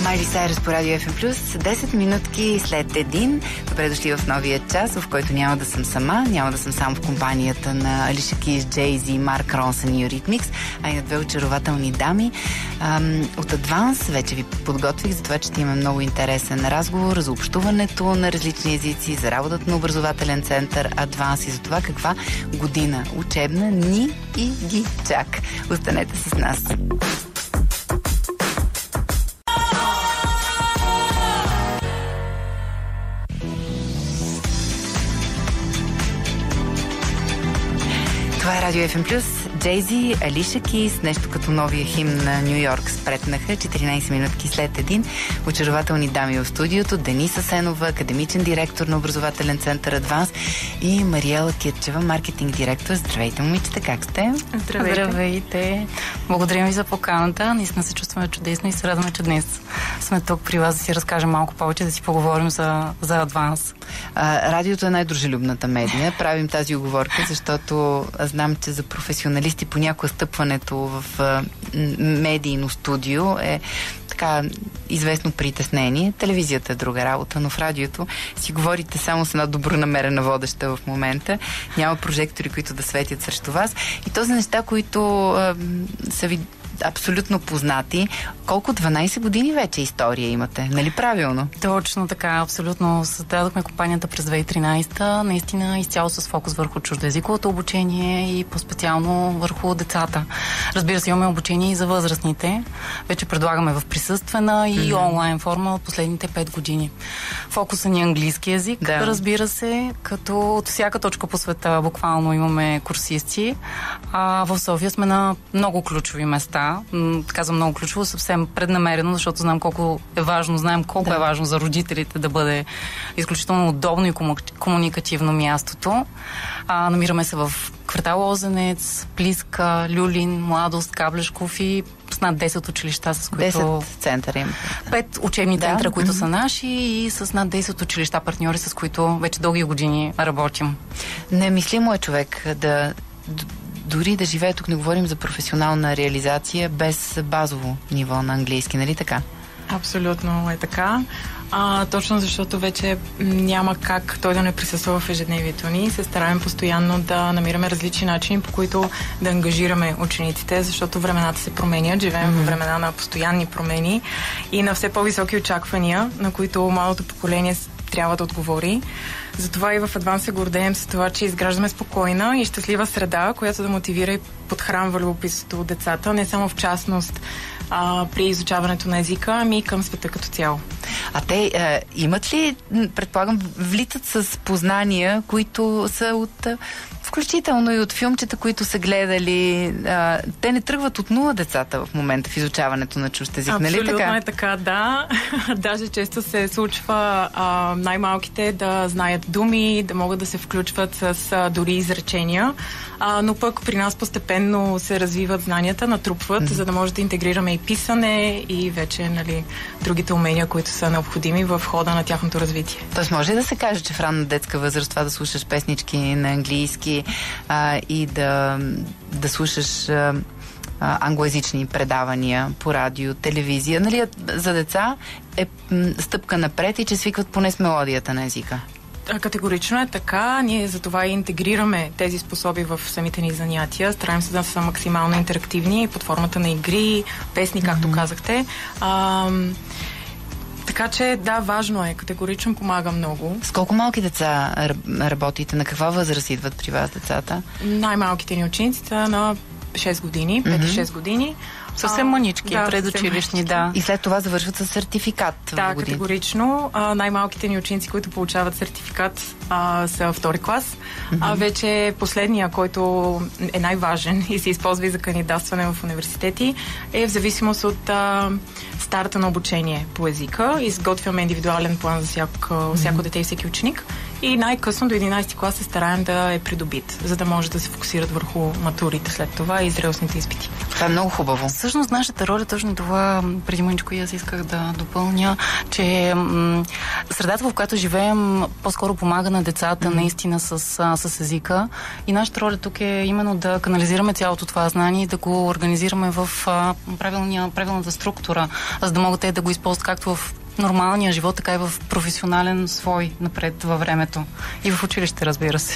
Майли Сайрус по Радио FM+, 10 минутки след един. Добре дошли в новия час, в който няма да съм сама, няма да съм само в компанията на Алиша Кейс, Джей-Зи, Марк Ронсън и Eurythmics, а и на две очарователни дами. От Адванс вече ви подготвих за това, че ще има много интересен разговор за общуването на различни езици, за работата на образователен център Адванс и за това каква година учебна ни и ги чак. Останете с нас. Това е Радио FM+, Джей-Зи, Алиша Кейс, нещо като новия химн на Ню Йорк спретнаха, 14 минутки след един. Очарователни дами в студиото, Дениса Сенова, академичен директор на образователен център Адванс и Мариела Кирчева, маркетинг директор. Здравейте, момичета, как сте? Здравейте. Благодарим ви за поканата. Наистина се чувстваме чудесно и се радваме, че днес сме тук при вас да си разкажем малко повече, да си поговорим за Адванс. Радиото е най-дружелюбната медия. Правим тази уговорка, защото знам, че за професионалисти понякога стъпването в медийно студио е така известно притеснение. Телевизията е друга работа, но в радиото си говорите само с една добронамерена водеща в момента. Няма прожектори, които да светят срещу вас. И то за неща, които са ви абсолютно познати. Колко 12 години вече история имате, нали правилно? Точно така, абсолютно. Създадохме компанията през 2013, наистина изцяло с фокус върху чуждоезиковото обучение и по-специално върху децата. Разбира се, имаме обучение и за възрастните. Вече предлагаме в присъствена и онлайн форма от последните 5 години. Фокусът ни е английски език, да. Разбира се, като от всяка точка по света буквално имаме курсисти. В София сме на много ключови места. Казвам много ключово, съвсем преднамерено, защото знаем колко е важно, е важно за родителите да бъде изключително удобно и комуникативно мястото. Намираме се в квартал Лозенец, Плиска, Люлин, Младост, Каблешков и с над 10 училища, с които... 10 центъра им. 5 учебни центра, които са наши и с над 10 училища партньори, с които вече дълги години работим. Немислимо е човек дори да живее, тук не говорим за професионална реализация, без базово ниво на английски, нали така? Абсолютно е така. Точно защото вече няма как той да не присъства в ежедневието ни. Се стараем постоянно да намираме различни начини, по които да ангажираме учениците, защото времената се променят. Живеем във времена на постоянни промени и на все по-високи очаквания, на които малото поколение трябва да отговори. Затова и в Адванс се гордеем с това, че изграждаме спокойна и щастлива среда, която да мотивира и подхранва любопитството от децата, не само в частност при изучаването на езика, ами и към света като цяло. А те имат ли, предполагам, влитат с познания, които са от... включително и от филмчета, които са гледали. Те не тръгват от нула децата в момента в изучаването на чужд език, нали така? Абсолютно е така, да. Даже често се случва най-малките да знаят думи, да могат да се включват с дори изречения, но пък при нас постепенно се развиват знанията, натрупват, за да може да интегрираме и писане и вече, нали, другите умения, които са необходими в хода на тяхното развитие. Тоест може да се каже, че в ранна детска възраст това да слушаш песнички на английски и да слушаш англоязични предавания по радио, телевизия, нали, за деца е стъпка напред и че свикват поне с мелодията на езика. Категорично е така. Ние за това и интегрираме тези способи в самите ни занятия. Стараем се да са максимално интерактивни под формата на игри, песни, както казахте. Така че, да, важно е. Категорично помага много. С колко малки деца работите? На каква възраст идват при вас децата? Най-малките ни ученици са на 6 години, 5-6 години. Съвсем манички, предучилищни, да. И след това завършват с сертификат. Да, категорично. Най-малките ни ученици, които получават сертификат, са втори клас. Вече последния, който е най-важен и се използва и за кандидатстване в университети, е в зависимост от старта на обучение по езика. Изготвяме индивидуален план за всяко дете и всеки ученик. и най-късно до 11 клас се стараем да е придобит, за да може да се фокусират върху матурите след това и зрелостните изпити. Това е много хубаво. Всъщност нашата роля, точно това преди мъничко и аз исках да допълня, че средата, в която живеем, по-скоро помага на децата наистина с езика, и нашата роля тук е именно да канализираме цялото това знание и да го организираме в правилната структура, за да могат те да го използват както в нормалния живот, така и в професионален свой напред във времето. И в училище, разбира се.